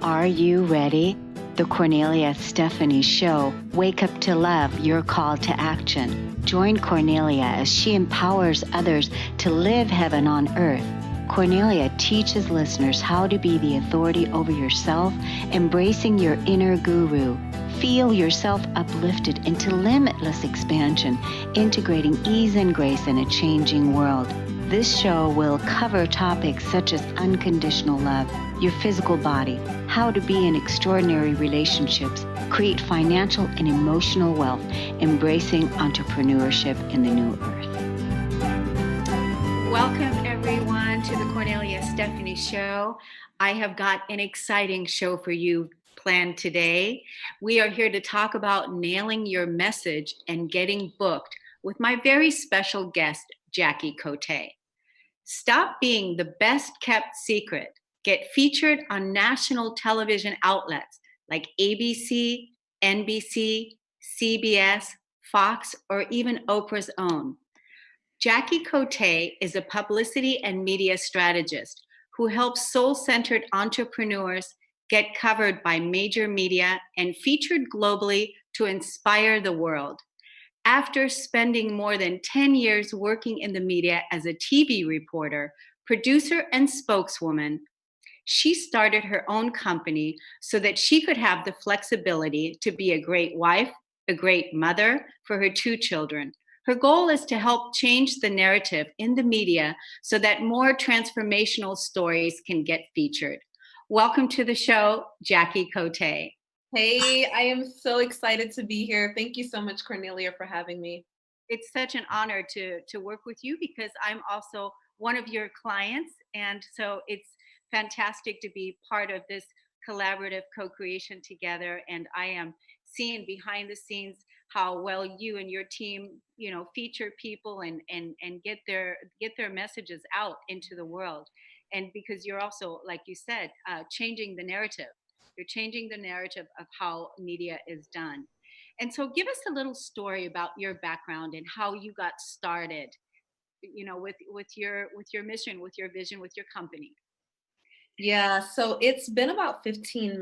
Are you ready? The Kornelia Stephanie Show. Wake up to love, your call to action. Join Kornelia as she empowers others to live heaven on earth. Kornelia teaches listeners how to be the authority over yourself, embracing your inner guru. Feel yourself uplifted into limitless expansion, integrating ease and grace in a changing world. This show will cover topics such as unconditional love, your physical body, how to be in extraordinary relationships, create financial and emotional wealth, embracing entrepreneurship in the new earth. Welcome, everyone, to the Kornelia Stephanie Show. I have got an exciting show for you planned today. We are here to talk about nailing your message and getting booked with my very special guest, Jackie Kotei. Stop being the best kept secret. Get featured on national television outlets like ABC, NBC, CBS, Fox, or even Oprah's own. Jackie Kotei is a publicity and media strategist who helps soul-centered entrepreneurs get covered by major media and featured globally to inspire the world. After spending more than 10 years working in the media as a TV reporter, producer, and spokeswoman, she started her own company so that she could have the flexibility to be a great wife, a great mother for her 2 children. Her goal is to help change the narrative in the media so that more transformational stories can get featured. Welcome to the show, Jackie Kotei. Hey, I am so excited to be here. Thank you so much, Kornelia, for having me. It's such an honor to work with you because I'm also one of your clients. And so it's fantastic to be part of this collaborative co-creation together. And I am seeing behind the scenes how well you and your team, feature people and get their messages out into the world. And because you're also, like you said, changing the narrative. You're changing the narrative of how media is done. And so give us a little story about your background and how you got started, with your mission, with your vision, with your company. Yeah, so it's been about 15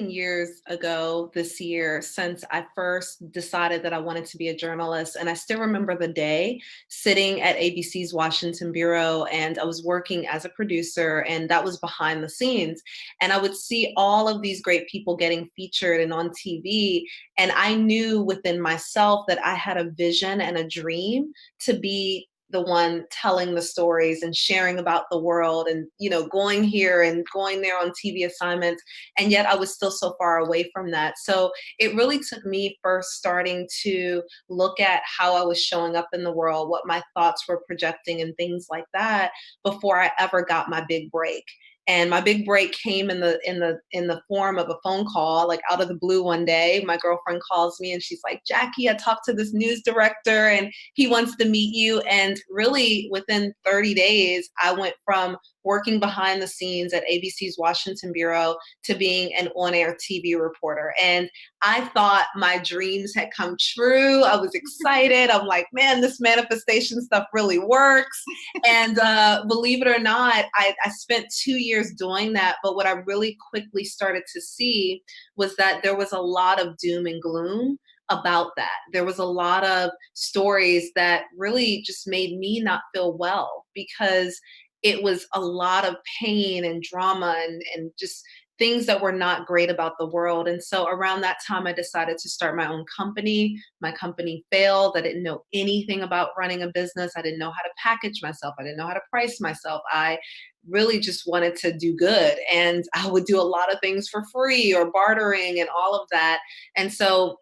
years ago this year since I first decided that I wanted to be a journalist. And I still remember the day sitting at ABC's Washington Bureau, and I was working as a producer, and that was behind the scenes. And I would see all of these great people getting featured and on TV. And I knew within myself that I had a vision and a dream to be the one telling the stories and sharing about the world and, going here and going there on TV assignments. And yet I was still so far away from that. So it really took me first starting to look at how I was showing up in the world, what my thoughts were projecting and things like that before I ever got my big break. And my big break came in the form of a phone call, like out of the blue one day. My girlfriend calls me and she's like, Jackie, I talked to this news director and he wants to meet you. And really within 30 days, I went from working behind the scenes at ABC's Washington Bureau to being an on-air TV reporter. And I thought my dreams had come true. I was excited. I'm like, man, this manifestation stuff really works. And believe it or not, I spent 2 years doing that. But what I really quickly started to see was that there was a lot of doom and gloom about that. There was a lot of stories that really just made me not feel well because it was a lot of pain and drama and just things that were not great about the world. And so around that time, I decided to start my own company. My company failed. I didn't know anything about running a business. I didn't know how to package myself. I didn't know how to price myself. I really just wanted to do good. And I would do a lot of things for free or bartering and all of that. And so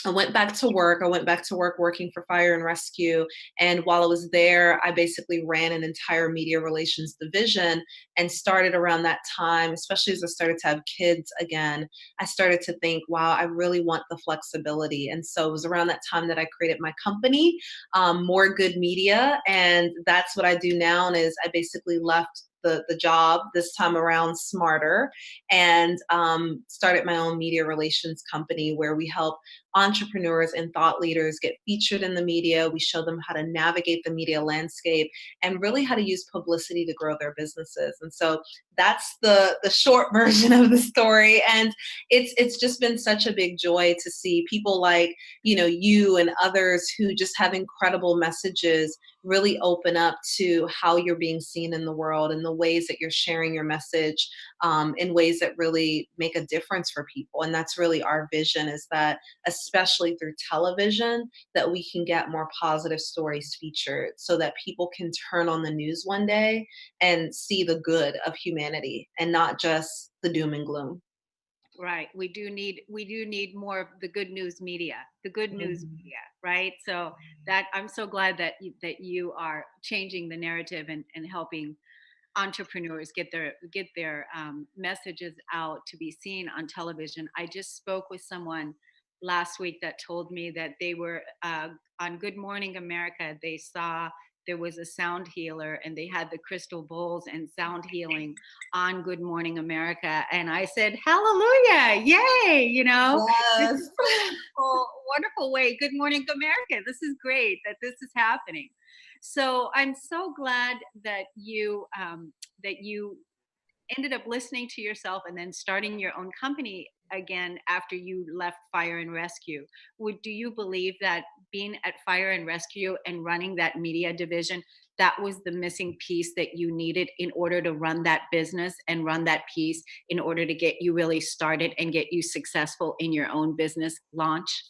I went back to work. I went back to work working for Fire and Rescue. And while I was there, I basically ran an entire media relations division and started around that time, especially as I started to have kids again, I started to think, wow, I really want the flexibility. And so it was around that time that I created my company, More Good Media. And that's what I do now is I basically left the job this time around smarter and started my own media relations company where we help entrepreneurs and thought leaders get featured in the media. We show them how to navigate the media landscape and really how to use publicity to grow their businesses. And so that's the short version of the story. And it's just been such a big joy to see people like, you and others who just have incredible messages really open up to how you're being seen in the world and the ways that you're sharing your message, in ways that really make a difference for people. And that's really our vision, is that especially through television, that we can get more positive stories featured so that people can turn on the news one day and see the good of humanity and not just the doom and gloom. Right. We do need more of the good news media, the good news Mhm. media, right? So that I'm so glad that you are changing the narrative and helping entrepreneurs get their messages out to be seen on television. I just spoke with someone last week that told me that they were on Good Morning America. They saw there was a sound healer and they had the crystal bowls and sound healing on Good Morning America. And I said, Hallelujah, yay, this Yes. is a wonderful, wonderful way. Good Morning America. This is great that this is happening. So I'm so glad that you ended up listening to yourself and then starting your own company again after you left fire and rescue. Do you believe that being at fire and rescue and running that media division, that was the missing piece that you needed in order to run that business and run that piece in order to get you really started and get you successful in your own business launch?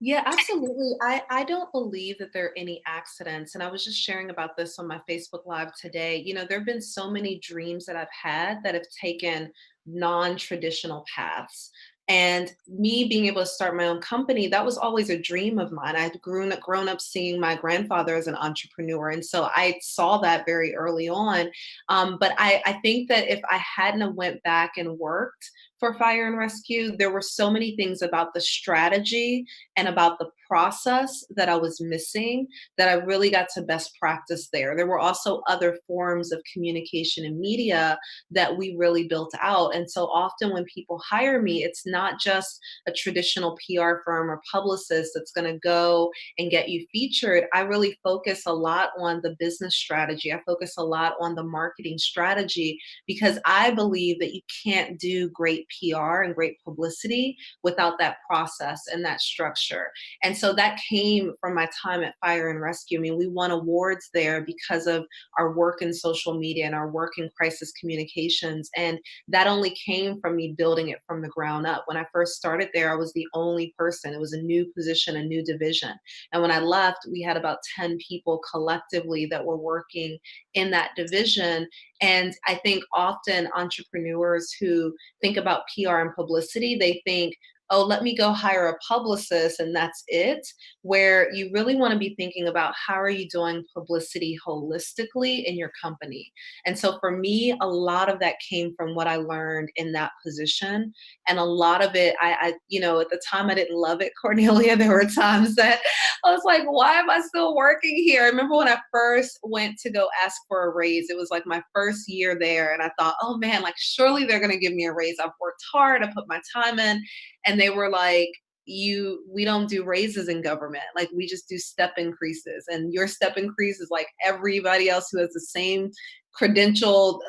Yeah, absolutely. I don't believe that there are any accidents. And I was just sharing about this on my Facebook Live today. There have been so many dreams that I've had that have taken non-traditional paths. And me being able to start my own company, that was always a dream of mine. I'd grown up seeing my grandfather as an entrepreneur. And so I saw that very early on. But I think that if I hadn't have went back and worked for fire and rescue, there were so many things about the strategy and about the process that I was missing that I really got to best practice there. There were also other forms of communication and media that we really built out. And so often when people hire me, it's not just a traditional PR firm or publicist that's going to go and get you featured. I really focus a lot on the business strategy. I focus a lot on the marketing strategy because I believe that you can't do great PR and great publicity without that process and that structure. And so that came from my time at Fire and Rescue. I mean, we won awards there because of our work in social media and our work in crisis communications. And that only came from me building it from the ground up. When I first started there, I was the only person. It was a new position, a new division. And when I left, we had about 10 people collectively that were working in that division. And I think often entrepreneurs who think about PR and publicity, they think, oh, let me go hire a publicist and that's it. Where you really want to be thinking about how are you doing publicity holistically in your company. And so for me, a lot of that came from what I learned in that position. And a lot of it, at the time I didn't love it, Cornelia. There were times that I was like, why am I still working here? I remember when I first went to go ask for a raise, it was like my first year there. And I thought, oh man, like surely they're going to give me a raise. I've worked hard, I put my time in. And they were like, we don't do raises in government. Like we just do step increases. And your step increase is like everybody else who has the same credential,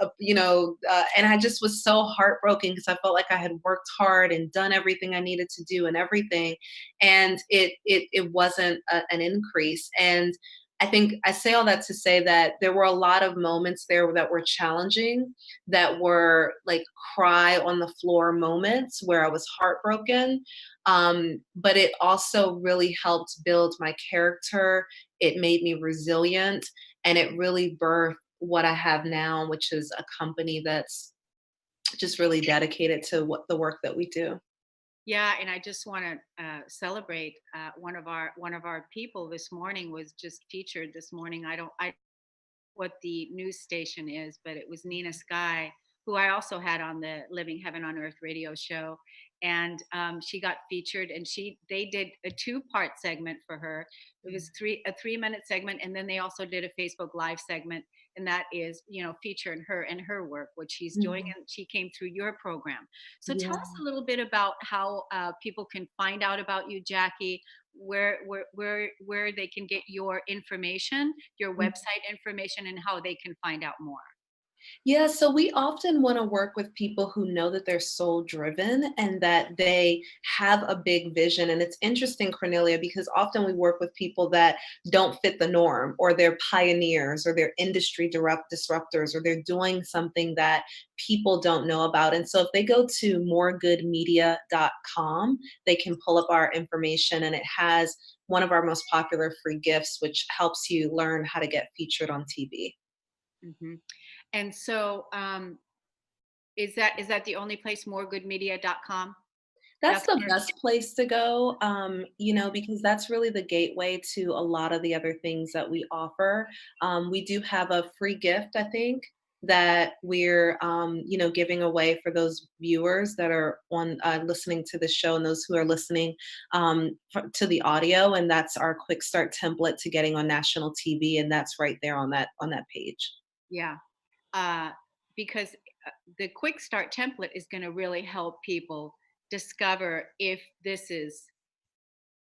and I just was so heartbroken because I felt like I had worked hard and done everything I needed to do and everything. And it wasn't an increase. And I think I say all that to say that there were a lot of moments there that were challenging, that were like cry on the floor moments where I was heartbroken. But it also really helped build my character. It made me resilient and it really birthed what I have now, which is a company that's just really dedicated to what the work that we do. Yeah, and I just want to celebrate one of our people this morning was just featured this morning. I what the news station is, but it was Nina Sky, who I also had on the Living Heaven on Earth radio show, and she got featured, and they did a two-part segment for her. It was a 3-minute segment, and then they also did a Facebook Live segment, and that is, featuring her and her work, what she's doing, and she came through your program. So tell us Yeah. a little bit about how people can find out about you, Jackie, where they can get your information, your website information, and how they can find out more. Yeah, so we often want to work with people who know that they're soul driven and that they have a big vision. And it's interesting, Cornelia, because often we work with people that don't fit the norm, or they're pioneers, or they're industry disruptors, or they're doing something that people don't know about. And so if they go to moregoodmedia.com, they can pull up our information, and it has one of our most popular free gifts, which helps you learn how to get featured on TV. Hmm. And so, is that the only place, moregoodmedia.com? That's That's the where. best place to go, because that's really the gateway to a lot of the other things that we offer. We do have a free gift, I think, that we're, giving away for those viewers that are on listening to the show, and those who are listening to the audio. And that's our quick start template to getting on national TV, and that's right there on that page. Yeah. uh, because the quick start template is going to really help people discover if this is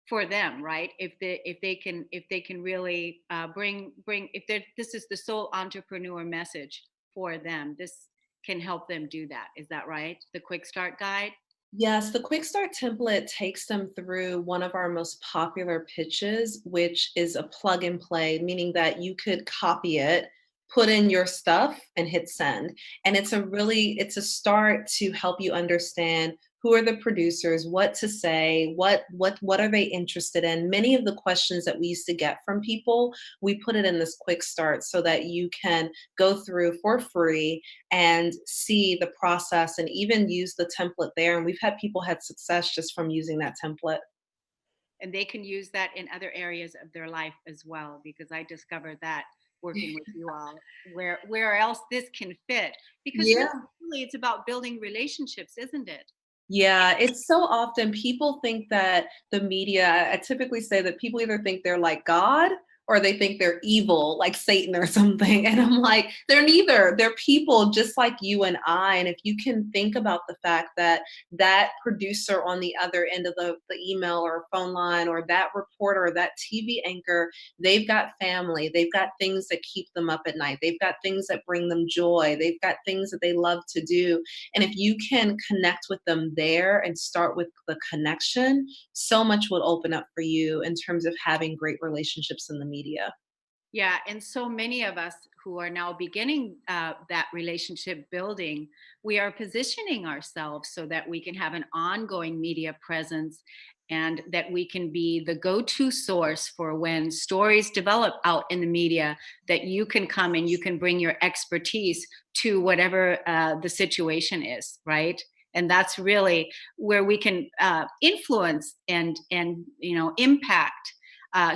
for them, right? If they can really bring if they this is the sole entrepreneur message for them, this can help them do that. Is that right? The quick start guide. Yes, the quick start template takes them through one of our most popular pitches, which is a plug and play, meaning that you could copy it, put in your stuff, and hit send. And it's a start to help you understand who are the producers, what to say, what are they interested in. Many of the questions that we used to get from people, we put it in this quick start so that you can go through for free and see the process and even use the template there. And we've had people had success just from using that template. And they can use that in other areas of their life as well, because I discovered that working with you all, where else this can fit, because really, Yeah. really it's about building relationships, isn't it? Yeah, it's so often people think that the media, I typically say that people either think they're like God or they think they're evil, like Satan or something. And I'm like, they're neither. They're people just like you and I. And if you can think about the fact that that producer on the other end of the email or phone line, or that reporter or that TV anchor, they've got family, they've got things that keep them up at night, they've got things that bring them joy, they've got things that they love to do. And if you can connect with them there and start with the connection, so much will open up for you in terms of having great relationships in the media. Yeah, and so many of us who are now beginning that relationship building, we are positioning ourselves so that we can have an ongoing media presence, and that we can be the go-to source for when stories develop out in the media, that you can come and you can bring your expertise to whatever the situation is, right? And that's really where we can influence and impact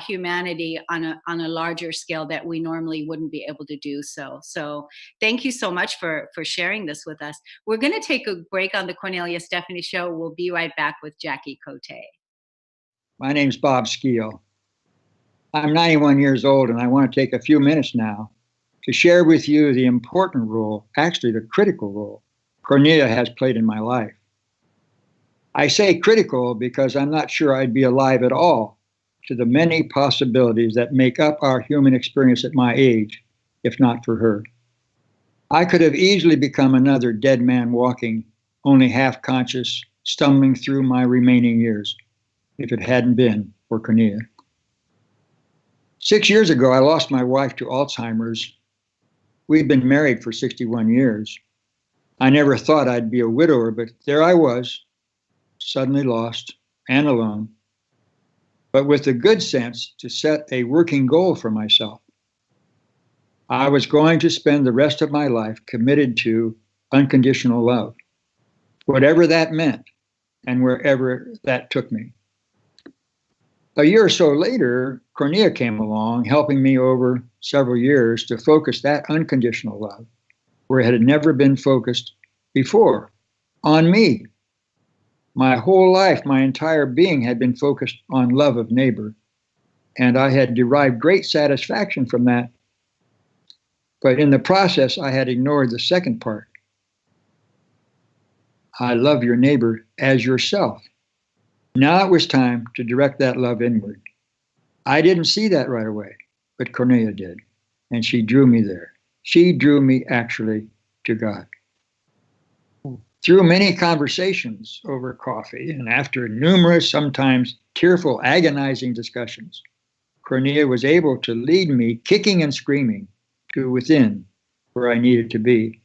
humanity on a larger scale that we normally wouldn't be able to do so. So thank you so much for sharing this with us. We're going to take a break on the Cornelia Stephanie Show. We'll be right back with Jackie Kotei. My name's Bob Skeel. I'm 91 years old, and I want to take a few minutes now to share with you the important role, actually the critical role, Kornelia has played in my life. I say critical because I'm not sure I'd be alive at all to the many possibilities that make up our human experience at my age, if not for her. I could have easily become another dead man walking, only half conscious, stumbling through my remaining years, if it hadn't been for Kornelia. 6 years ago, I lost my wife to Alzheimer's. We'd been married for 61 years. I never thought I'd be a widower, but there I was, suddenly lost and alone, but with the good sense to set a working goal for myself. I was going to spend the rest of my life committed to unconditional love, whatever that meant and wherever that took me. A year or so later, Kornelia came along, helping me over several years to focus that unconditional love where it had never been focused before, on me. My whole life, my entire being had been focused on love of neighbor, and I had derived great satisfaction from that. But in the process, I had ignored the second part. I love your neighbor as yourself. Now it was time to direct that love inward. I didn't see that right away, but Kornelia did, and she drew me there. She drew me actually to God. Through many conversations over coffee and after numerous, sometimes tearful, agonizing discussions, Kornelia was able to lead me, kicking and screaming, to within where I needed to be.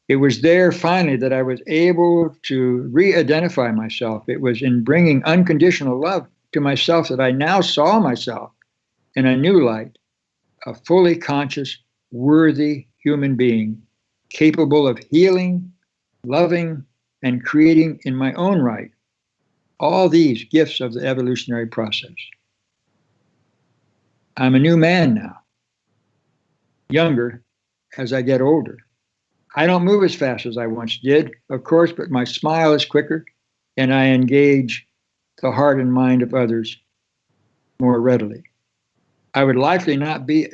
It was there finally that I was able to re-identify myself. It was in bringing unconditional love to myself that I now saw myself in a new light, a fully conscious, worthy human being, capable of healing, loving, and creating in my own right all these gifts of the evolutionary process. I'm a new man now, younger as I get older. I don't move as fast as I once did, of course, but my smile is quicker and I engage the heart and mind of others more readily. I would likely not be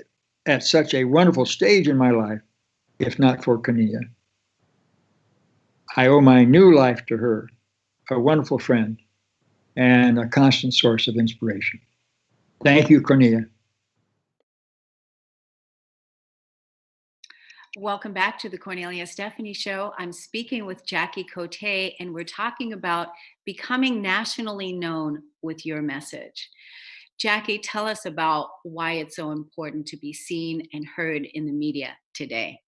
at such a wonderful stage in my life if not for Kornelia. I owe my new life to her, a wonderful friend and a constant source of inspiration. Thank you, Kornelia. Welcome back to the Kornelia Stephanie Show. I'm speaking with Jackie Kotei, and we're talking about becoming nationally known with your message. Jackie, tell us about why it's so important to be seen and heard in the media today.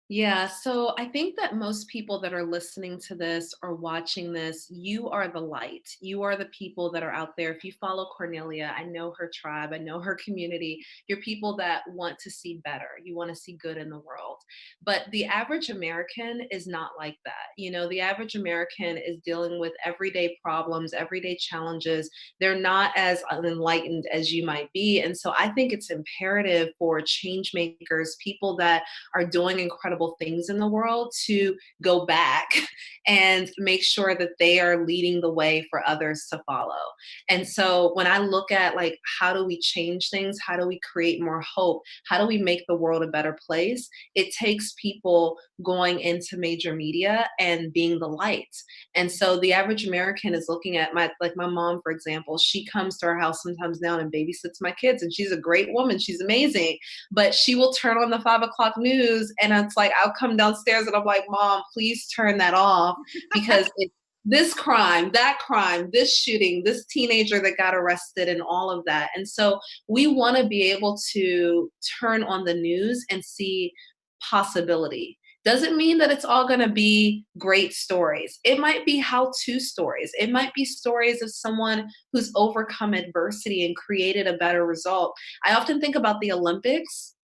Yeah, so I think that most people that are listening to this or watching this, you are the light. You are the people that are out there. If you follow Kornelia, I know her tribe, I know her community. You're people that want to see better. You want to see good in the world. But the average American is not like that. You know, the average American is dealing with everyday problems, everyday challenges. They're not as enlightened as you might be. And so I think it's imperative for change makers, people that are doing incredible things in the world, to go back and make sure that they are leading the way for others to follow. And so when I look at like, how do we change things? How do we create more hope? How do we make the world a better place? It takes people going into major media and being the light. And so the average American is looking at my mom, for example. She comes to our house sometimes now and babysits my kids, and she's a great woman. She's amazing. But she will turn on the 5 o'clock news, and it's like, I'll come downstairs and I'm like, Mom, please turn that off, because it's this crime, that crime, this shooting, this teenager that got arrested, and all of that. And so we want to be able to turn on the news and see possibility. Doesn't mean that it's all going to be great stories. It might be how-to stories. It might be stories of someone who's overcome adversity and created a better result. I often think about the Olympics,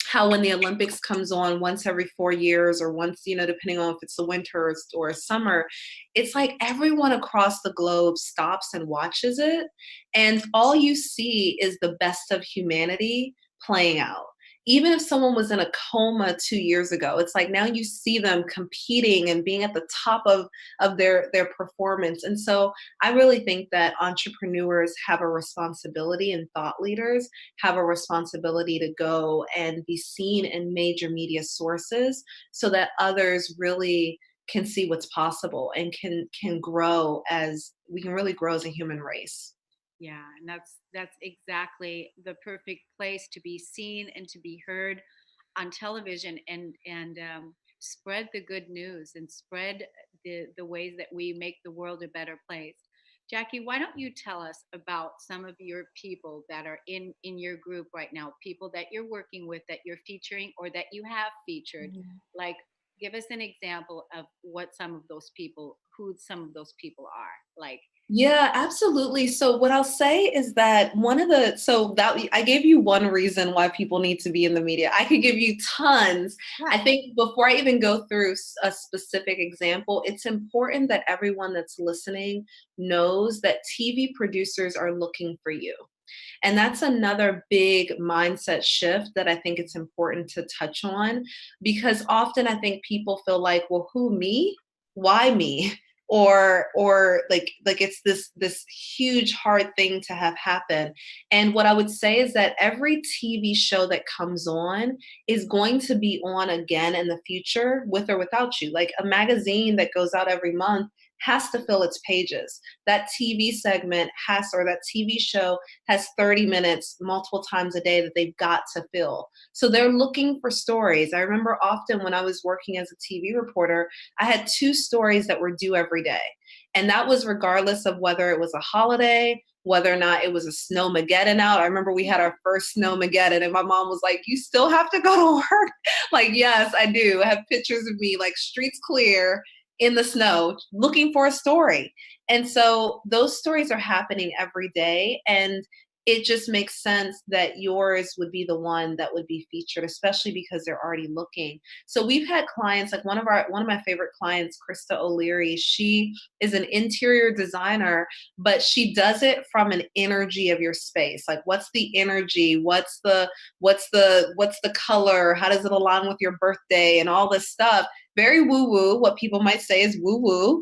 how when the Olympics comes on once every 4 years, or once, depending on if it's the winter or summer, it's like everyone across the globe stops and watches it. And all you see is the best of humanity playing out. Even if someone was in a coma 2 years ago, it's like now you see them competing and being at the top of their performance. And so I really think that entrepreneurs have a responsibility, and thought leaders have a responsibility to go and be seen in major media sources so that others really can see what's possible and can grow, as we can really grow as a human race. Yeah, and that's exactly the perfect place to be seen and to be heard on television, and spread the good news and spread the ways that we make the world a better place. Jackie, why don't you tell us about some of your people that are in your group right now, people that you're working with, that you're featuring, or that you have featured? Mhm. Like, give us an example of who some of those people are. Like, Yeah, absolutely. So what I'll say is that so that I gave you one reason why people need to be in the media. I could give you tons. I yeah, think before I even go through a specific example, it's important that everyone that's listening knows that TV producers are looking for you. And that's another big mindset shift that I think it's important to touch on, because often I think people feel like, well, who, me? Why me? or like it's this huge hard thing to have happen. And what I would say is that every TV show that comes on is going to be on again in the future, with or without you. Like a magazine that goes out every month has to fill its pages. That TV segment has, or that TV show has 30 minutes multiple times a day that they've got to fill. So they're looking for stories. I remember often when I was working as a TV reporter, I had 2 stories that were due every day. And that was regardless of whether it was a holiday, whether or not it was a snowmageddon out. I remember we had our first snowmageddon and my mom was like, you still have to go to work? Like, yes, I do. I have pictures of me like streets clear in the snow looking for a story. And so those stories are happening every day. And it just makes sense that yours would be the one that would be featured, especially because they're already looking. So we've had clients, like one of my favorite clients, Krista O'Leary. She is an interior designer, but she does it from an energy of your space. Like, what's the energy? What's the color? How does it align with your birthday and all this stuff? Very woo-woo, what people might say is woo-woo,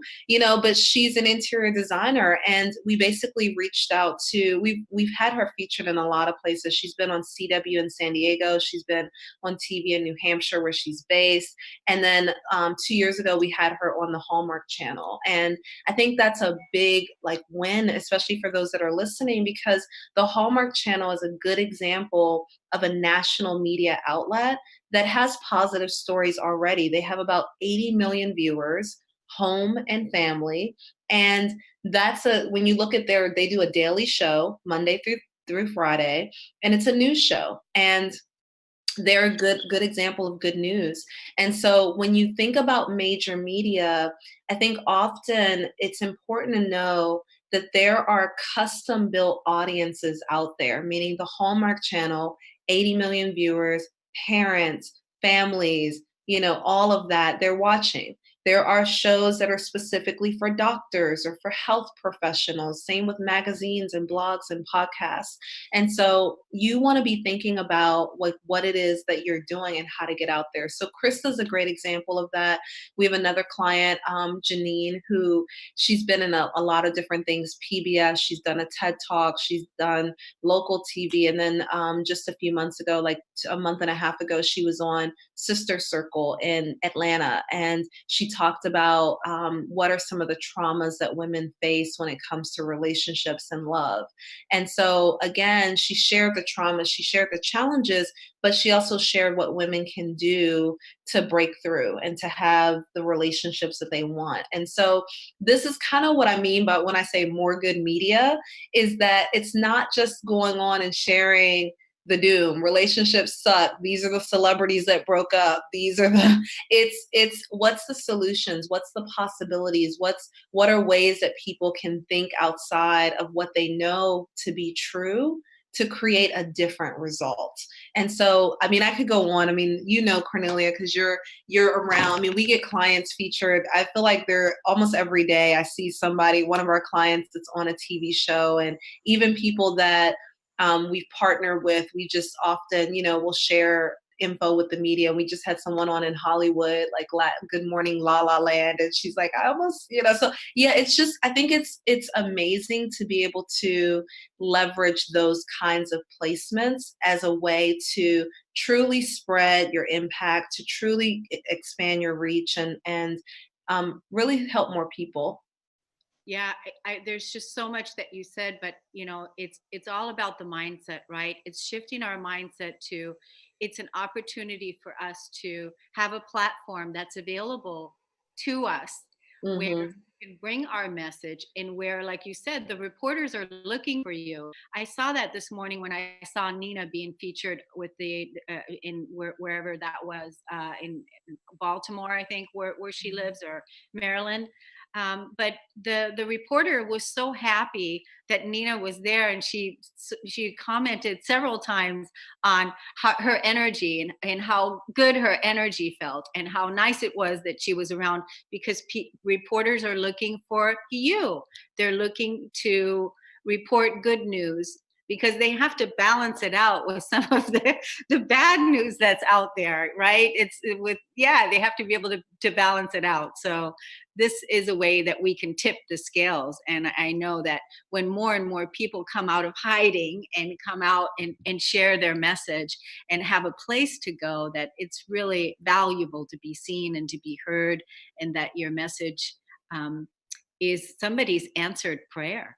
but she's an interior designer. And we basically reached out to, we've had her featured in a lot of places. She's been on CW in San Diego. She's been on TV in New Hampshire where she's based. And then 2 years ago, we had her on the Hallmark Channel. And I think that's a big win, especially for those that are listening, because the Hallmark Channel is a good example of a national media outlet that has positive stories already. They have about 80 million viewers, home and family. And when you look at they do a daily show, Monday through Friday, and it's a news show. And they're a good example of good news. And so when you think about major media, I think often it's important to know that there are custom built audiences out there, meaning the Hallmark Channel, 80 million viewers, parents, families, all of that, they're watching. There are shows that are specifically for doctors or for health professionals, same with magazines and blogs and podcasts. And so you want to be thinking about what it is that you're doing and how to get out there. So Krista's a great example of that. We have another client, Janine, who she's been in a lot of different things, PBS, she's done a TED Talk, she's done local TV. And then just a few months ago, like a month and a half ago, she was on Sister Circle in Atlanta. And she talked about what are some of the traumas that women face when it comes to relationships and love. And so again, she shared the traumas, she shared the challenges, but she also shared what women can do to break through and to have the relationships that they want. And so this is kind of what I mean by when I say more good media, is that it's not just going on and sharing the doom, relationships suck, these are the celebrities that broke up, these are it's what's the solutions, what's the possibilities, what are ways that people can think outside of what they know to be true to create a different result. And so, I mean, I could go on. I mean, Kornelia, because you're around. I mean, we get clients featured. I feel like they're almost every day I see one of our clients that's on a TV show, and even people that we've partnered with, we just often, we'll share info with the media. And we just had someone on in Hollywood, like Good Morning La La Land. And she's like, I almost, so yeah, it's just, I think it's amazing to be able to leverage those kinds of placements as a way to truly spread your impact, to truly expand your reach and really help more people. Yeah, there's just so much that you said, but it's all about the mindset, right? It's shifting our mindset to, it's an opportunity for us to have a platform that's available to us, where Mm-hmm. we can bring our message, and where, like you said, the reporters are looking for you. I saw that this morning when I saw Nina being featured with wherever that was, in Baltimore, I think, where she lives, or Maryland. But the reporter was so happy that Nina was there, and she commented several times on her energy, and how good her energy felt, and how nice it was that she was around, because reporters are looking for you. They're looking to report good news, because they have to balance it out with some of the bad news that's out there, right? They have to be able to balance it out. So this is a way that we can tip the scales. And I know that when more and more people come out of hiding and come out and share their message and have a place to go, that it's really valuable to be seen and to be heard, and that your message is somebody's answered prayer.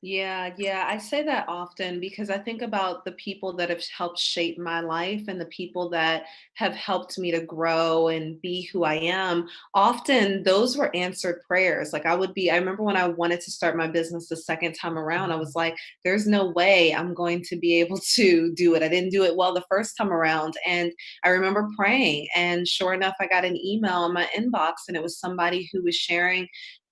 Yeah, I say that often because I think about the people that have helped shape my life and the people that have helped me to grow and be who I am. Often those were answered prayers. Like I remember when I wanted to start my business the second time around, I was like, there's no way I'm going to be able to do it. I didn't do it well the first time around. And I remember praying, and sure enough, I got an email in my inbox, and it was somebody who was sharing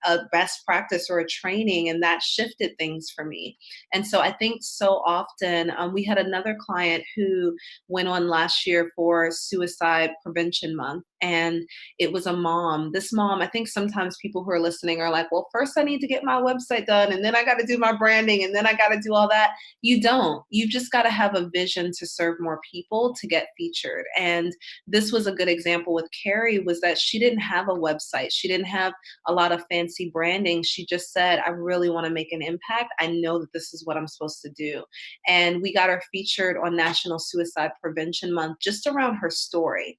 a best practice or a training, and that shifted things for me. And so I think so often we had another client who went on last year for Suicide Prevention Month, and it was a mom. This mom, I think sometimes people who are listening are like, well, first I need to get my website done, and then I got to do my branding, and then I got to do all that. You don't. You've just got to have a vision to serve more people to get featured. And this was a good example with Carrie, was that she didn't have a website. She didn't have a lot of fancy branding. She just said, I really want to make an impact. I know that this is what I'm supposed to do. And we got her featured on National Suicide Prevention Month just around her story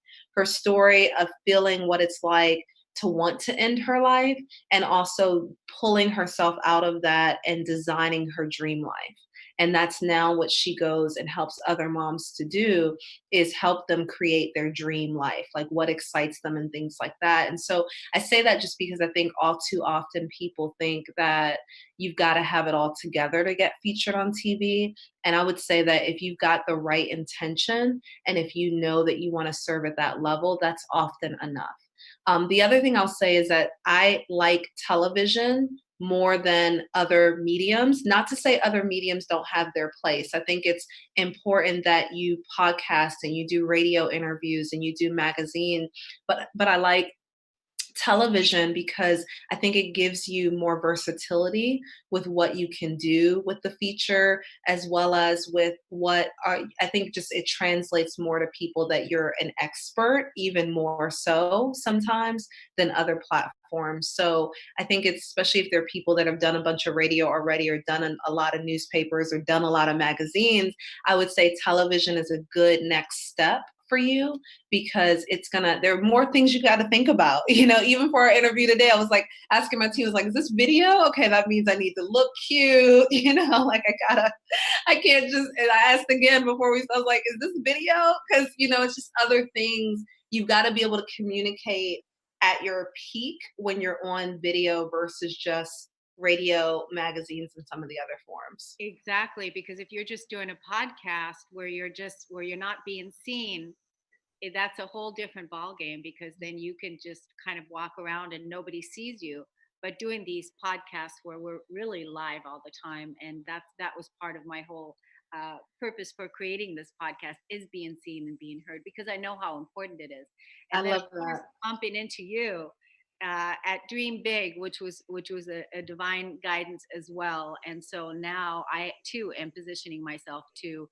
of feeling what it's like to want to end her life, and also pulling herself out of that and designing her dream life. And that's now what she goes and helps other moms to do, is help them create their dream life, like what excites them and things like that. And so I say that just because I think all too often people think that you've got to have it all together to get featured on TV. And I would say that if you've got the right intention, and if you know that you want to serve at that level, that's often enough. The other thing I'll say is that I like television more than other mediums. Not to say other mediums don't have their place. I think it's important that you podcast and you do radio interviews and you do magazine, but I like television because I think it gives you more versatility with what you can do with the feature, as well as with I think just it translates more to people that you're an expert, even more so sometimes than other platforms. So I think it's, especially if there are people that have done a bunch of radio already, or done a lot of newspapers, or done a lot of magazines, I would say television is a good next step for you, because there are more things you got to think about. Even for our interview today, I was like asking my team, was like, is this video? Okay, that means I need to look cute, like I can't just, and I asked again before I was like, is this video? Because, it's just other things. You've got to be able to communicate at your peak when you're on video versus just radio, magazines, and some of the other forms. Exactly, because if you're just doing a podcast where you're not being seen, that's a whole different ball game, because then you can just kind of walk around and nobody sees you. But doing these podcasts where we're really live all the time, and that was part of my whole purpose for creating this podcast, is being seen and being heard, because I know how important it is. And I then love that. bumping into you at Dream Big, which was a divine guidance as well. And so now I too am positioning myself to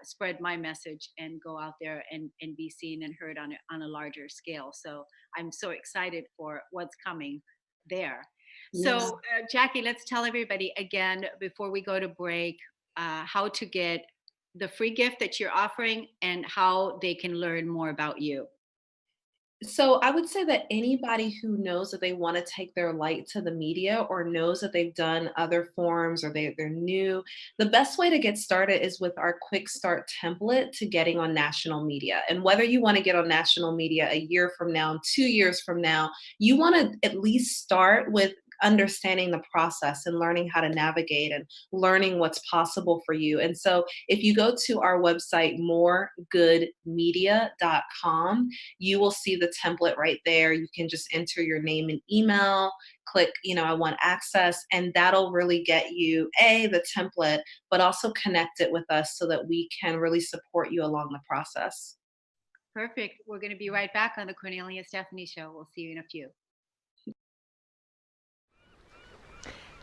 spread my message and go out there and be seen and heard on a larger scale. So I'm so excited for what's coming there. Yeah. So Jackie, let's tell everybody again before we go to break how to get the free gift that you're offering and how they can learn more about you. So I would say that anybody who knows that they want to take their light to the media, or knows that they've done other forms, or they're new, the best way to get started is with our quick start template to getting on national media. And whether you want to get on national media a year from now, 2 years from now, you want to at least start with understanding the process and learning how to navigate and learning what's possible for you. And so if you go to our website, moregoodmedia.com, you will see the template right there. You can just enter your name and email, click, I want access, and that'll really get you the template, but also connect it with us so that we can really support you along the process. Perfect. We're going to be right back on the Kornelia Stephanie Show. We'll see you in a few.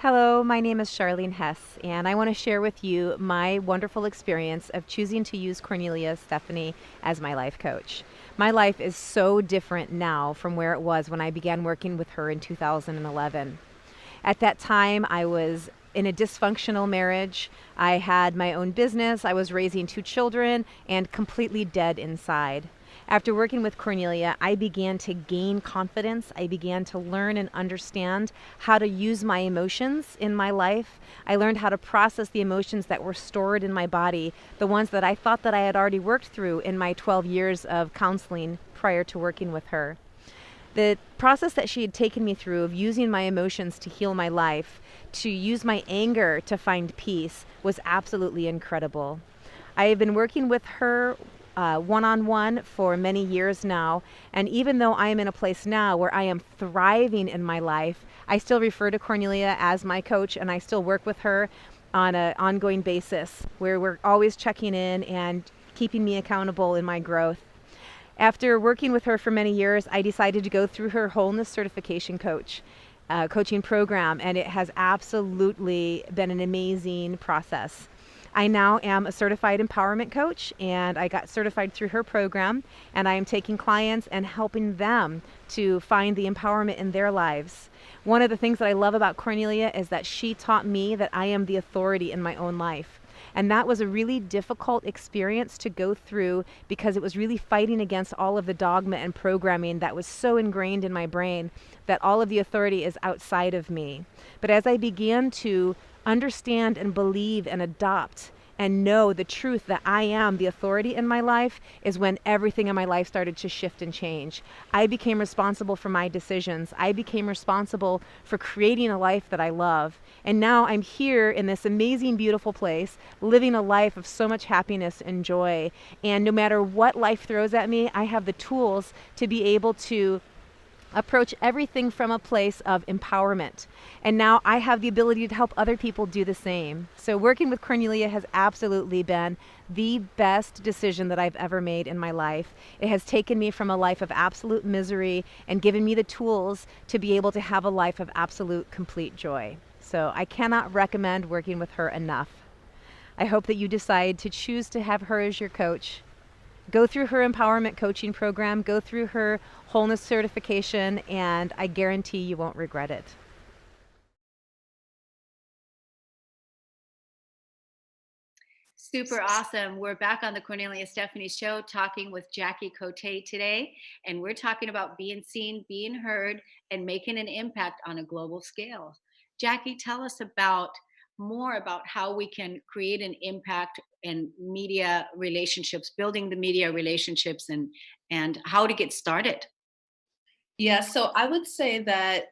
Hello, my name is Charlene Hess, and I want to share with you my wonderful experience of choosing to use Kornelia Stephanie as my life coach. My life is so different now from where it was when I began working with her in 2011. At that time, I was in a dysfunctional marriage. I had my own business, I was raising 2 children, and completely dead inside. After working with Kornelia, I began to gain confidence. I began to learn and understand how to use my emotions in my life. I learned how to process the emotions that were stored in my body, the ones that I thought that I had already worked through in my 12 years of counseling prior to working with her. The process that she had taken me through of using my emotions to heal my life, to use my anger to find peace, was absolutely incredible. I have been working with her one-on-one for many years now, and even though I am in a place now where I am thriving in my life, I still refer to Kornelia as my coach, and I still work with her on an ongoing basis where we're always checking in and keeping me accountable in my growth. After working with her for many years, I decided to go through her wholeness certification coaching program, and it has absolutely been an amazing process. I now am a certified empowerment coach, and I got certified through her program, and I am taking clients and helping them to find the empowerment in their lives. One of the things that I love about Kornelia is that she taught me that I am the authority in my own life. And that was a really difficult experience to go through because it was really fighting against all of the dogma and programming that was so ingrained in my brain that all of the authority is outside of me. But as I began to understand and believe and adopt and know the truth that I am the authority in my life is when everything in my life started to shift and change. I became responsible for my decisions. I became responsible for creating a life that I love. And now I'm here in this amazing, beautiful place, living a life of so much happiness and joy. And no matter what life throws at me, I have the tools to be able to approach everything from a place of empowerment. And now I have the ability to help other people do the same. So working with Kornelia has absolutely been the best decision that I've ever made in my life. It has taken me from a life of absolute misery and given me the tools to be able to have a life of absolute complete joy. So I cannot recommend working with her enough. I hope that you decide to choose to have her as your coach. Go through her empowerment coaching program, go through her wholeness certification, and I guarantee you won't regret it. Super awesome. We're back on the Cornelia Stephanie Show talking with Jackie Kotei today, and we're talking about being seen, being heard, and making an impact on a global scale. Jackie, tell us about more about how we can create an impact in media relationships, building the media relationships, and how to get started. Yeah, so I would say that,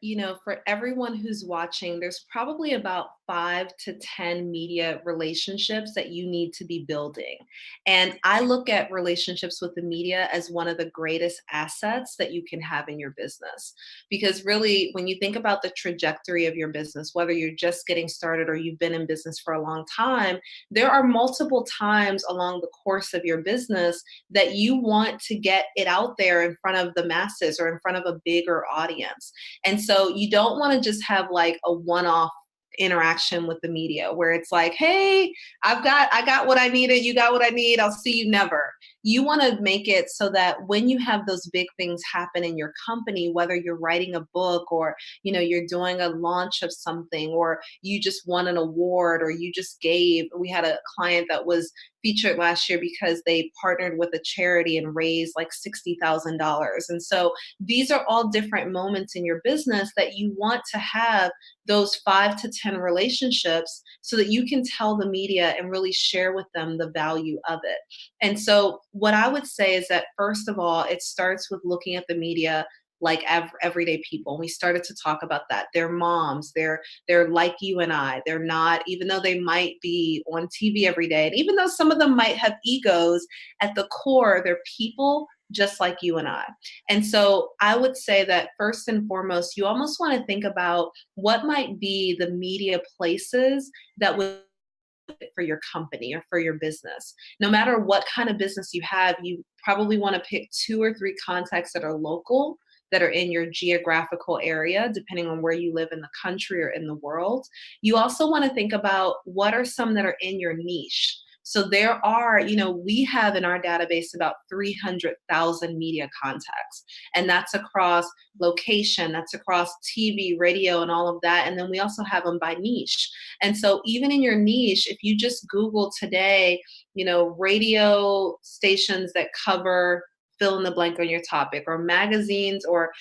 for everyone who's watching, there's probably about 5 to 10 media relationships that you need to be building. And I look at relationships with the media as one of the greatest assets that you can have in your business. Because really, when you think about the trajectory of your business, whether you're just getting started or you've been in business for a long time, there are multiple times along the course of your business that you want to get it out there in front of the masses or in front of a bigger audience. And so you don't want to just have like a one-off interaction with the media where it's like, hey, I got what I needed, you got what I need, I'll see you never. You want to make it so that when you have those big things happen in your company, whether you're writing a book or you're doing a launch of something, or you just won an award, or you just gave, we had a client that was featured last year because they partnered with a charity and raised like $60,000. And so these are all different moments in your business that you want to have those 5 to 10 relationships so that you can tell the media and really share with them the value of it. And so what I would say is that first of all, it starts with looking at the media like everyday people. We started to talk about that. They're moms. They're like you and I. They're not, even though they might be on TV every day, and even though some of them might have egos, at the core, they're people just like you and I. And so I would say that first and foremost, you almost want to think about what might be the media places that would for your company or for your business. No matter what kind of business you have, you probably want to pick 2 or 3 contacts that are local that are in your geographical area, depending on where you live in the country or in the world. You also want to think about what are some that are in your niche. So there are, we have in our database about 300,000 media contacts, and that's across location, that's across TV, radio, and all of that. And then we also have them by niche. And so even in your niche, if you just Google today, radio stations that cover fill in the blank on your topic, or magazines, or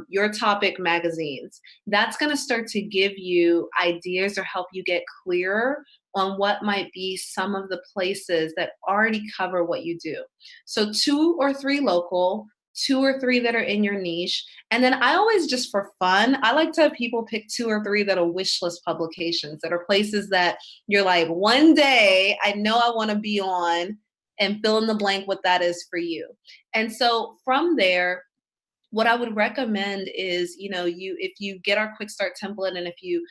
your topic magazines, that's going to start to give you ideas or help you get clearer on what might be some of the places that already cover what you do. So 2 or 3 local, 2 or 3 that are in your niche. And then I always, just for fun, I like to have people pick 2 or 3 that are wish list publications, that are places that you're like, one day I know I want to be on, and fill in the blank what that is for you. And so from there, what I would recommend is, if you get our quick start template, and if you,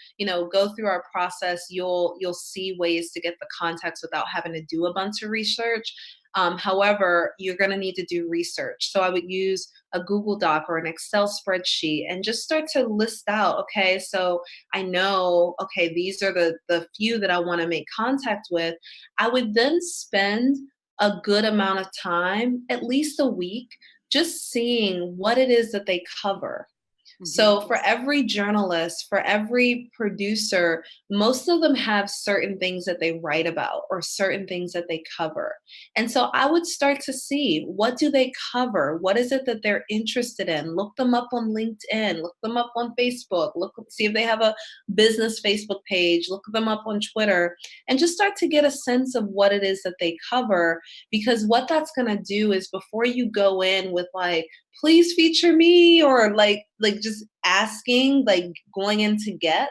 go through our process, you'll see ways to get the contacts without having to do a bunch of research. However, you're going to need to do research. So I would use a Google Doc or an Excel spreadsheet and just start to list out, okay, so I know, okay, these are the few that I want to make contact with. I would then spend a good amount of time, at least a week, just seeing what it is that they cover. So for every journalist, for every producer, most of them have certain things that they write about or certain things that they cover. And so I would start to see, what do they cover? What is it that they're interested in? Look them up on LinkedIn, look them up on Facebook, see if they have a business Facebook page, look them up on Twitter, and just start to get a sense of what it is that they cover. Because what that's going to do is, before you go in with like, please feature me, or like just asking, like going in to get,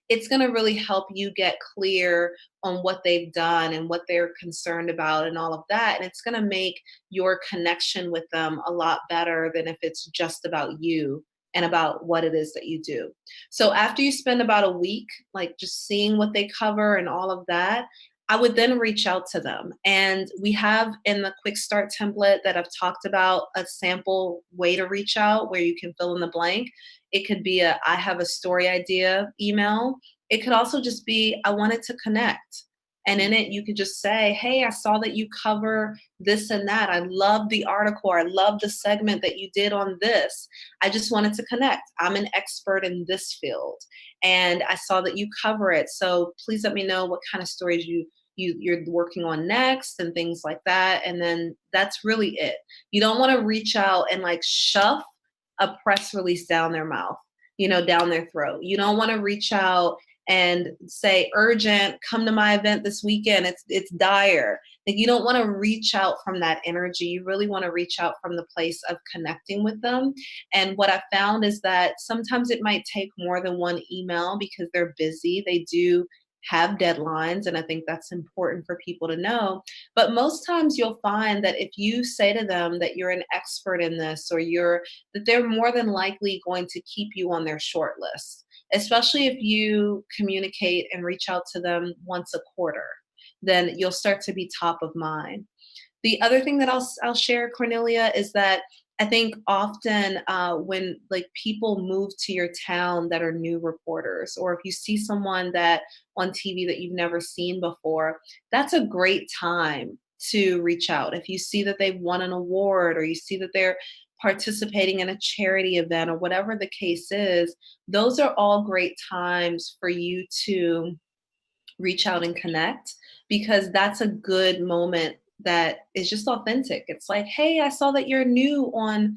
it's going to really help you get clear on what they've done and what they're concerned about and all of that. And it's going to make your connection with them a lot better than if it's just about you and about what it is that you do. So after you spend about a week, like just seeing what they cover and all of that, I would then reach out to them. And we have in the quick start template that I've talked about a sample way to reach out where you can fill in the blank. It could be I have a story idea email. It could also just be, I wanted to connect. And in it, you could just say, hey, I saw that you cover this and that. I love the article. I love the segment that you did on this. I just wanted to connect. I'm an expert in this field, and I saw that you cover it. So please let me know what kind of stories you're working on next and things like that. And then that's really it. You don't want to reach out and like shove a press release down their mouth, down their throat. You don't want to reach out and say, urgent, come to my event this weekend. It's dire. Like, you don't want to reach out from that energy. You really want to reach out from the place of connecting with them. And what I found is that sometimes it might take more than one email because they're busy. They do have deadlines, and I think that's important for people to know. But most times you'll find that if you say to them that you're an expert in this, or that they're more than likely going to keep you on their short list, especially if you communicate and reach out to them once a quarter. Then you'll start to be top of mind. The other thing that I'll share, Kornelia, is that I think often when like people move to your town that are new reporters, or if you see someone that on TV that you've never seen before, that's a great time to reach out. If you see that they've won an award, or you see that they're participating in a charity event, or whatever the case is, those are all great times for you to reach out and connect, because that's a good moment that is just authentic. It's like, hey, I saw that you're new on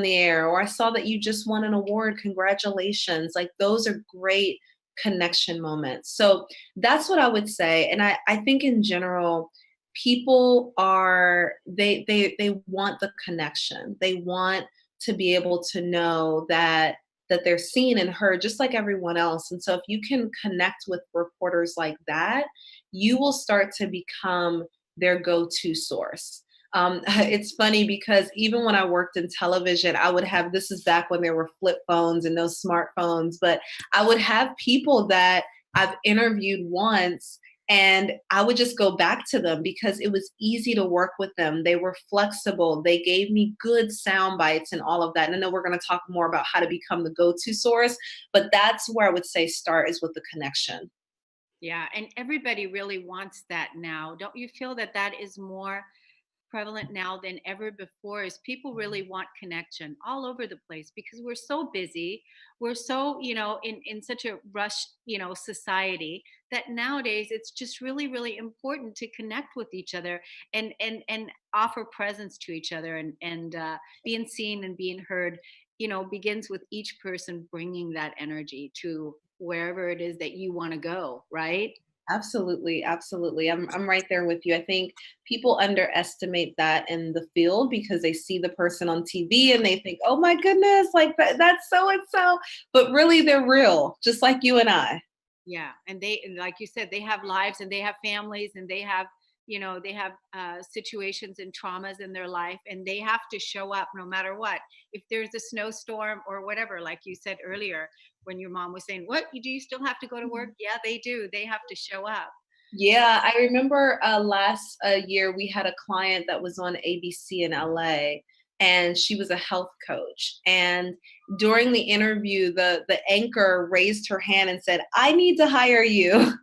the air, or I saw that you just won an award. Congratulations. Like, those are great connection moments. So that's what I would say. And I think in general, people they want the connection. They want to be able to know that they're seen and heard just like everyone else. And so if you can connect with reporters like that, you will start to become their go-to source. It's funny because even when I worked in television, I would have, this is back when there were flip phones and no smartphones, but I would have people that I've interviewed once, And I would just go back to them because it was easy to work with them. They were flexible. They gave me good sound bites and all of that. And I know we're going to talk more about how to become the go-to source, but that's where I would say start is with the connection. Yeah, and everybody really wants that now. Don't you feel that that is more prevalent now than ever before? Is people really want connection all over the place because we're so busy. We're so, in such a rush, society, that nowadays it's just really, really important to connect with each other and offer presence to each other, and being seen and being heard, begins with each person bringing that energy to wherever it is that you want to go, right? Absolutely, absolutely. I'm right there with you. I think people underestimate that in the field because they see the person on TV and they think, "Oh my goodness, like that's so and so," but really they're real, just like you and I. Yeah, and like you said, they have lives and they have families and they have, situations and traumas in their life, and they have to show up no matter what. If there's a snowstorm or whatever, like you said earlier, when your mom was saying, "What, you still have to go to work?" Yeah, they do. They have to show up. Yeah, I remember last year we had a client that was on ABC in LA, and she was a health coach. And during the interview, the anchor raised her hand and said, "I need to hire you."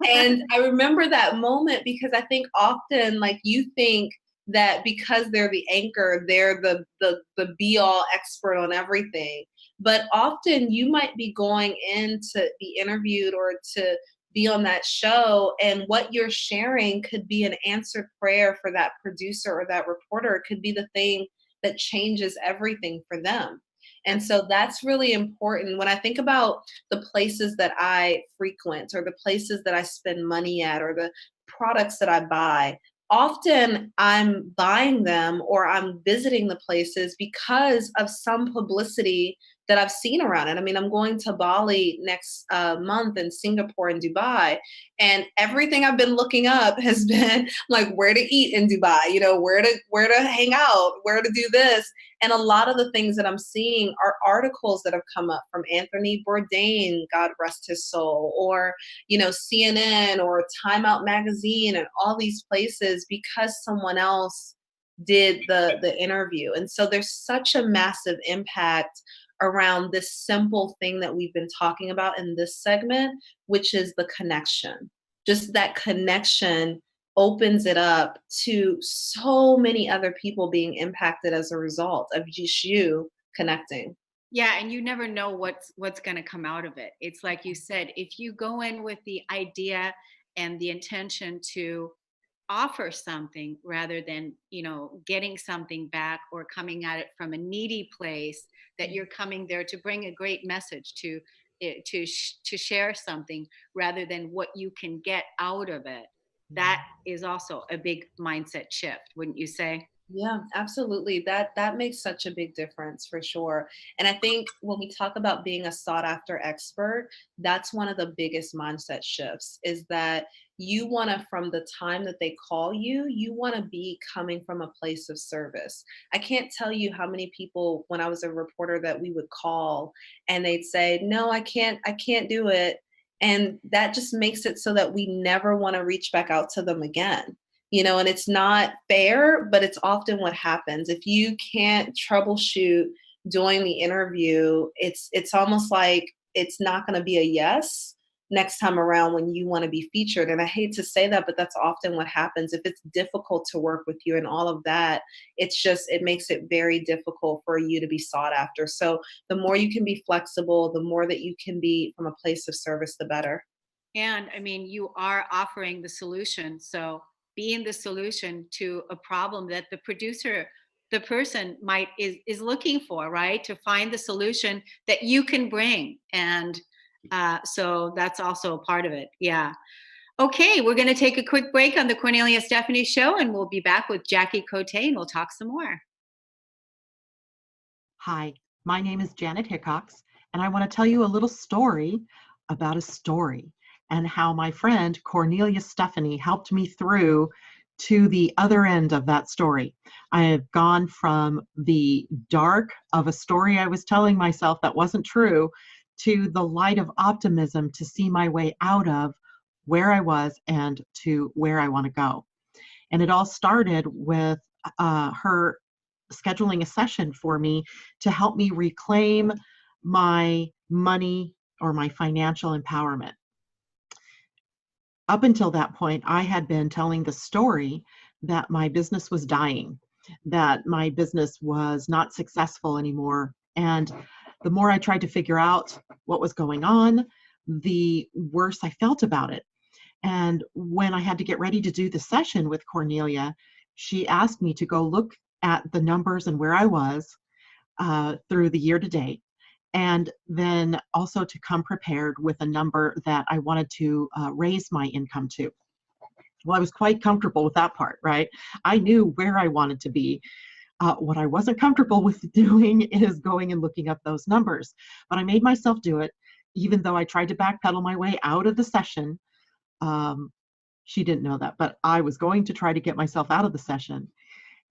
And I remember that moment because I think often, like, you think that because they're the anchor, they're the be all expert on everything. But often you might be going in to be interviewed or to be on that show, and what you're sharing could be an answered prayer for that producer or that reporter. It could be the thing that changes everything for them. And so that's really important. When I think about the places that I frequent or the places that I spend money at or the products that I buy, often I'm buying them or I'm visiting the places because of some publicity that I've seen around it. I mean, I'm going to Bali next month, and Singapore and Dubai, and everything I've been looking up has been like where to eat in Dubai, where to hang out, where to do this. And a lot of the things that I'm seeing are articles that have come up from Anthony Bourdain, God rest his soul, or CNN or Time Out magazine and all these places because someone else did the interview. And so there's such a massive impact around this simple thing that we've been talking about in this segment, which is the connection. Just that connection opens it up to so many other people being impacted as a result of just you connecting. Yeah, and you never know what's going to come out of it. It's like you said, if you go in with the idea and the intention to offer something rather than, getting something back or coming at it from a needy place, that you're coming there to bring a great message, to share something rather than what you can get out of it. That is also a big mindset shift, wouldn't you say? Yeah, absolutely. That makes such a big difference for sure. And I think when we talk about being a sought after expert, that's one of the biggest mindset shifts is that you want to, from the time that they call you, you want to be coming from a place of service. I can't tell you how many people when I was a reporter that we would call and they'd say, "No, I can't do it." And that just makes it so that we never want to reach back out to them again. And it's not fair, but it's often what happens. If you can't troubleshoot during the interview, it's almost like it's not going to be a yes next time around when you want to be featured. And I hate to say that, but that's often what happens. If it's difficult to work with you and all of that, it makes it very difficult for you to be sought after. So the more you can be flexible, the more that you can be from a place of service, the better. And I mean, you are offering the solution. So being the solution to a problem that the person is looking for, right? To find the solution that you can bring. And so that's also a part of it. Yeah. Okay, we're going to take a quick break on the Kornelia Stephanie Show, and we'll be back with Jackie Kotei, and we'll talk some more. Hi, my name is Janet Hickox, and I want to tell you a little story about a story and how my friend Kornelia Stephanie helped me through to the other end of that story. I have gone from the dark of a story I was telling myself that wasn't true to the light of optimism to see my way out of where I was and to where I want to go. And it all started with her scheduling a session for me to help me reclaim my money or my financial empowerment. Up until that point, I had been telling the story that my business was dying, that my business was not successful anymore. And the more I tried to figure out what was going on, the worse I felt about it. And when I had to get ready to do the session with Kornelia, she asked me to go look at the numbers and where I was through the year to date, and then also to come prepared with a number that I wanted to raise my income to. Well, I was quite comfortable with that part, right? I knew where I wanted to be. What I wasn't comfortable with doing is going and looking up those numbers. But I made myself do it, even though I tried to backpedal my way out of the session. She didn't know that, but I was going to try to get myself out of the session.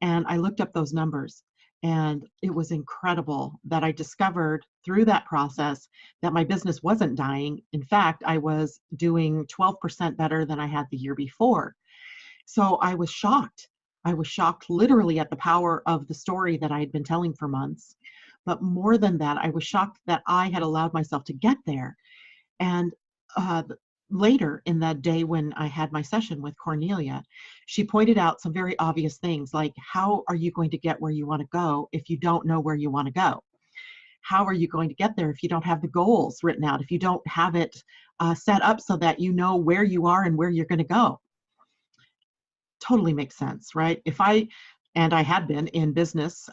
And I looked up those numbers. And it was incredible that I discovered through that process that my business wasn't dying. In fact, I was doing 12% better than I had the year before. So I was shocked. I was shocked literally at the power of the story that I had been telling for months. But more than that, I was shocked that I had allowed myself to get there. And later in that day when I had my session with Kornelia, she pointed out some very obvious things like, how are you going to get where you want to go if you don't know where you want to go? How are you going to get there if you don't have the goals written out, if you don't have it set up so that you know where you are and where you're going to go? Totally makes sense, right? I had been in business,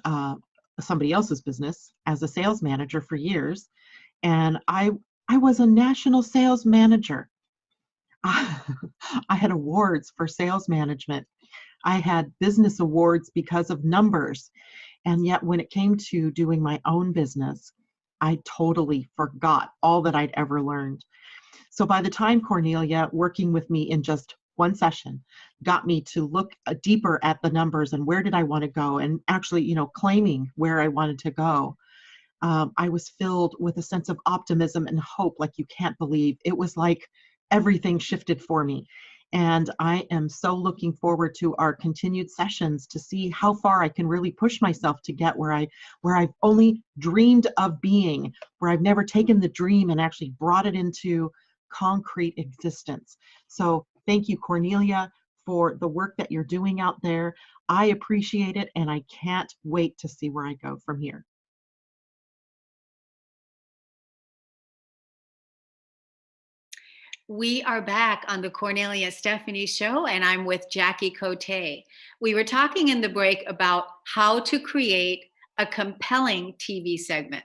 somebody else's business, as a sales manager for years, and I was a national sales manager. I had awards for sales management. I had business awards because of numbers. And yet when it came to doing my own business, I totally forgot all that I'd ever learned. So by the time Kornelia, working with me in just one session, got me to look deeper at the numbers and where did I want to go, and actually, claiming where I wanted to go, I was filled with a sense of optimism and hope like you can't believe. It was like everything shifted for me. And I am so looking forward to our continued sessions to see how far I can really push myself to get where I've only dreamed of being, where I've never taken the dream and actually brought it into concrete existence. So thank you, Kornelia, for the work that you're doing out there. I appreciate it, and I can't wait to see where I go from here. We are back on the Cornelia Stephanie Show, and I'm with Jackie Kotei. We were talking in the break about how to create a compelling TV segment.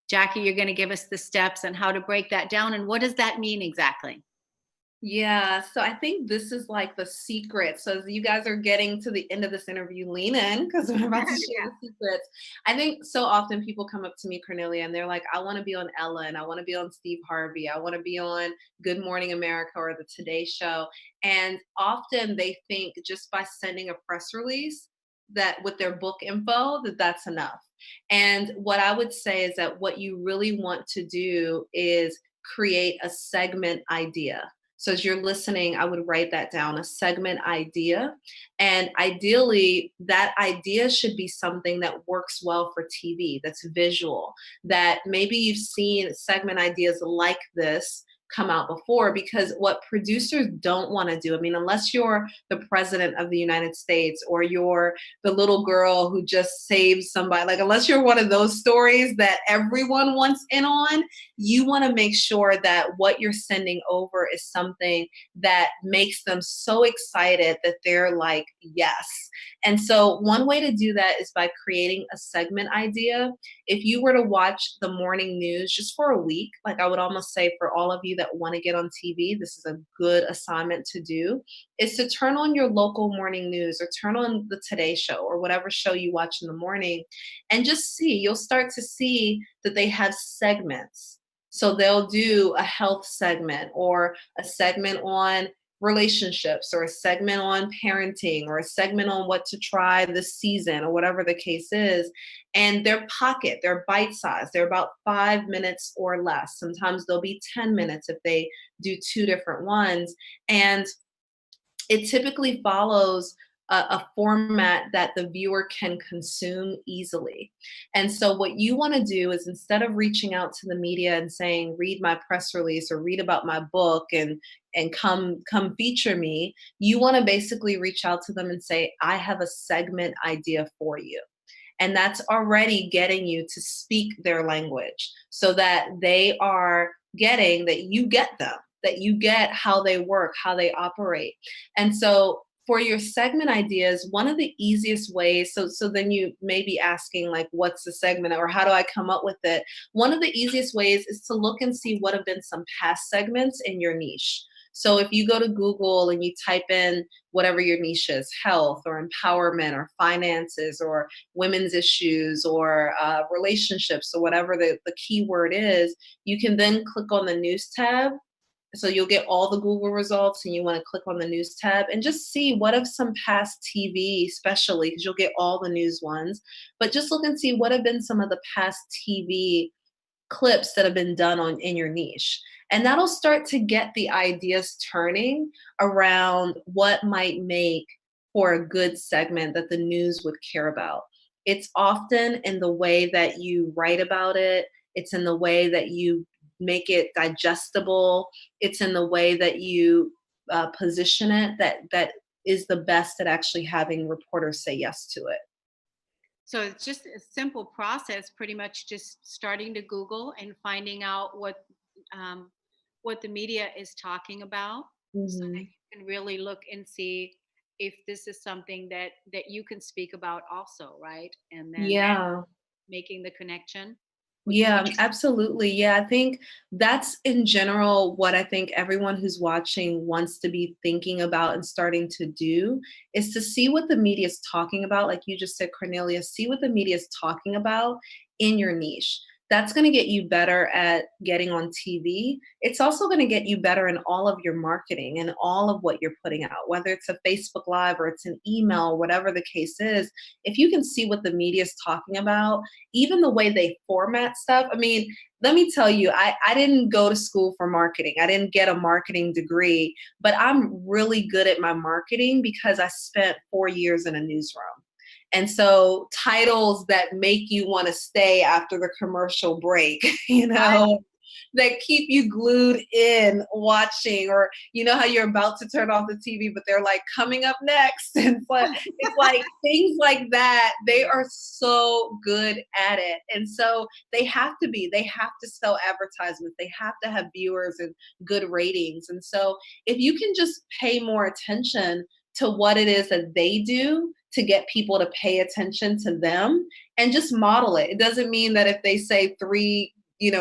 Jackie, you're going to give us the steps on how to break that down, and what does that mean exactly? Yeah, so I think this is like the secret. So as you guys are getting to the end of this interview, lean in because we're about to share the secrets. I think so often people come up to me, Cornelia, and they're like, I want to be on Ellen, I want to be on Steve Harvey, I want to be on Good Morning America or the Today Show. And often they think just by sending a press release that with their book info, that that's enough. And what I would say is that what you really want to do is create a segment idea. So as you're listening, I would write that down, a segment idea. And ideally, that idea should be something that works well for TV, that's visual, that maybe you've seen segment ideas like this come out before, because what producers don't want to do, I mean, unless you're the president of the United States or you're the little girl who just saved somebody, like unless you're one of those stories that everyone wants in on, you want to make sure that what you're sending over is something that makes them so excited that they're like, yes. And so one way to do that is by creating a segment idea. If you were to watch the morning news just for a week, like I would almost say for all of you that want to get on TV, this is a good assignment to do, is to turn on your local morning news or turn on the Today Show or whatever show you watch in the morning and just see, you'll start to see that they have segments. So they'll do a health segment or a segment on relationships, or a segment on parenting, or a segment on what to try this season, or whatever the case is. And they're bite-sized. They're about 5 minutes or less. Sometimes they'll be 10 minutes if they do 2 different ones. And it typically follows a format that the viewer can consume easily. And so what you want to do is, instead of reaching out to the media and saying, read my press release or read about my book and come feature me, you want to basically reach out to them and say, I have a segment idea for you. And that's already getting you to speak their language, so that they are getting that you get them, that you get how they work, how they operate. And so for your segment ideas, one of the easiest ways, so then you may be asking, like, what's the segment, or how do I come up with it? One of the easiest ways is to look and see what have been some past segments in your niche. So if you go to Google and you type in whatever your niche is, health or empowerment or finances or women's issues or relationships or whatever the keyword is, you can then click on the news tab. So you'll get all the Google results, and you want to click on the news tab and just see what have some past TV, especially because you'll get all the news ones, but just look and see what have been some of the past TV clips that have been done in your niche. And that'll start to get the ideas turning around what might make for a good segment that the news would care about. It's often in the way that you write about it. It's in the way that you make it digestible. It's in the way that you position it that is the best at actually having reporters say yes to it. So it's just a simple process, pretty much just starting to Google and finding out what the media is talking about, so that Mhm. you can really look and see if this is something that you can speak about also, right? And then Yeah. making the connection with the Yeah, media. absolutely. Yeah, I think that's in general what I think everyone who's watching wants to be thinking about and starting to do, is to see what the media is talking about. Like you just said, Cornelia, see what the media is talking about in your niche. That's going to get you better at getting on TV. It's also going to get you better in all of your marketing and all of what you're putting out, whether it's a Facebook Live or it's an email, whatever the case is. If you can see what the media is talking about, even the way they format stuff. I mean, let me tell you, I didn't go to school for marketing. I didn't get a marketing degree, but I'm really good at my marketing because I spent 4 years in a newsroom. And so titles that make you want to stay after the commercial break, that keep you glued in watching, or you know how you're about to turn off the TV, but they're like coming up next. And it's like things like that. They are so good at it. And so they have to sell advertisements. They have to have viewers and good ratings. And so if you can just pay more attention to what it is that they do to get people to pay attention to them, and just model it. It doesn't mean that if they say 3,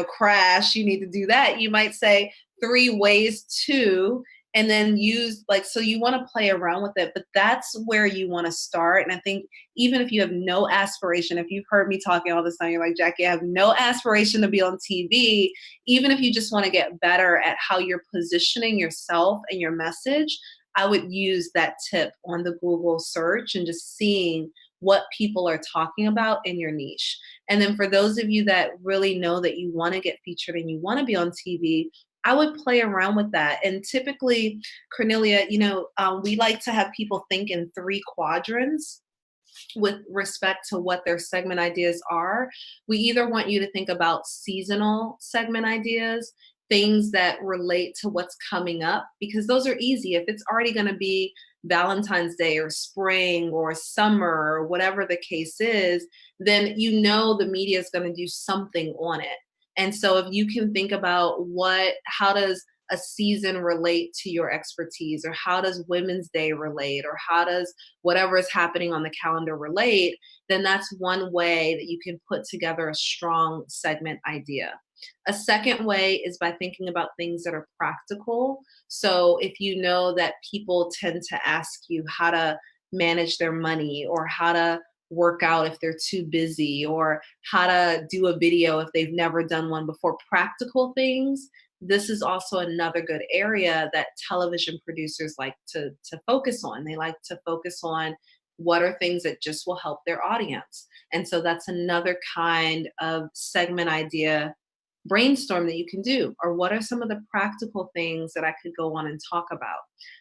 crash, you need to do that. You might say 3 ways to, and then use so you want to play around with it, but that's where you want to start. And I think even if you have no aspiration, if you've heard me talking all this time, you're like, Jackie, I have no aspiration to be on TV. Even if you just want to get better at how you're positioning yourself and your message, I would use that tip on the Google search and just seeing what people are talking about in your niche. And then for those of you that really know that you want to get featured and you want to be on TV, I would play around with that. And typically, Cornelia, we like to have people think in 3 quadrants with respect to what their segment ideas are. We either want you to think about seasonal segment ideas, things that relate to what's coming up, because those are easy. If it's already going to be Valentine's Day or spring or summer or whatever the case is, then the media is going to do something on it. And so if you can think about how does a season relate to your expertise, or how does Women's Day relate, or how does whatever is happening on the calendar relate, then that's one way that you can put together a strong segment idea. A second way is by thinking about things that are practical. So if you know that people tend to ask you how to manage their money, or how to work out if they're too busy, or how to do a video if they've never done one before, practical things, this is also another good area that television producers like to focus on. They like to focus on what are things that just will help their audience. And so that's another kind of segment idea brainstorm that you can do. Or what are some of the practical things that I could go on and talk about?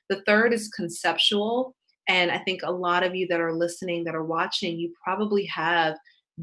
The third is conceptual. And I think a lot of you that are listening, that are watching, you probably have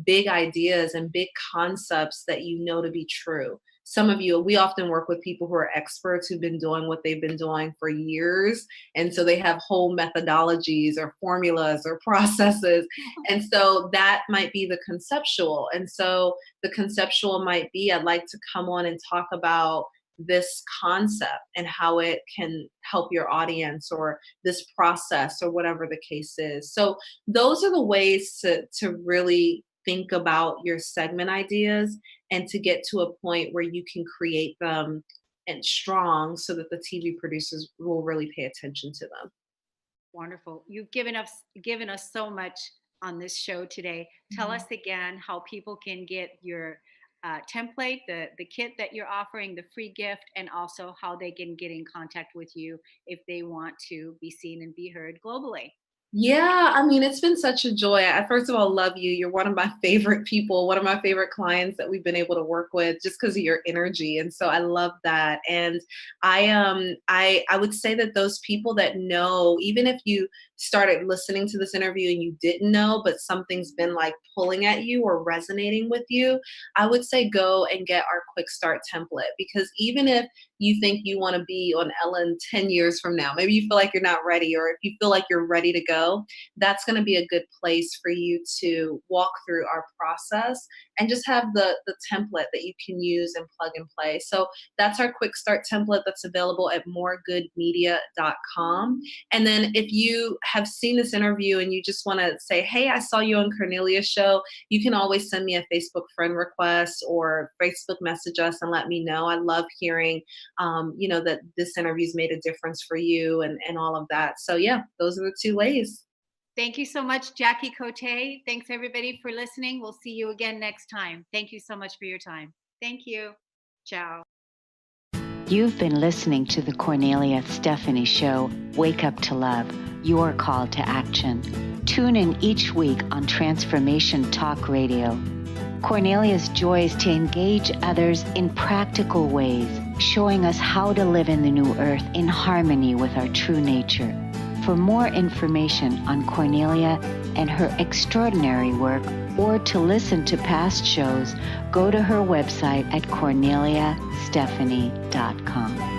big ideas and big concepts that you know to be true. Some of you, we often work with people who are experts who've been doing what they've been doing for years. And so they have whole methodologies or formulas or processes. And so that might be the conceptual. And so the conceptual might be, I'd like to come on and talk about this concept and how it can help your audience, or this process, or whatever the case is. So those are the ways to really think about your segment ideas and to get to a point where you can create them and strong so that the TV producers will really pay attention to them. Wonderful. You've given us so much on this show today. Tell us again how people can get your template, the kit that you're offering, the free gift, and also how they can get in contact with you if they want to be seen and be heard globally. Yeah, I mean, it's been such a joy. I first of all love you. You're one of my favorite people, one of my favorite clients that we've been able to work with, just because of your energy. And so I love that. And I would say that those people that know, even if you started listening to this interview and you didn't know, but something's been like pulling at you or resonating with you, I would say go and get our quick start template. Because even if you think you want to be on Ellen 10 years from now, maybe you feel like you're not ready, or if you feel like you're ready to go, that's going to be a good place for you to walk through our process and just have the template that you can use and plug and play. So that's our quick start template that's available at moregoodmedia.com. And then if you have seen this interview and you just want to say, hey, I saw you on Kornelia's show, you can always send me a Facebook friend request or Facebook message us and let me know. I love hearing that this interview's made a difference for you and all of that. So yeah, those are the two ways. Thank you so much, Jackie Kotei. Thanks everybody for listening. We'll see you again next time. Thank you so much for your time. Thank you. Ciao. You've been listening to the Korneliastephanie Show, Wake Up to Love, your call to action. Tune in each week on Transformation Talk Radio. Kornelia's joy is to engage others in practical ways, showing us how to live in the new earth in harmony with our true nature. For more information on Kornelia and her extraordinary work, or to listen to past shows, go to her website at korneliastephanie.com.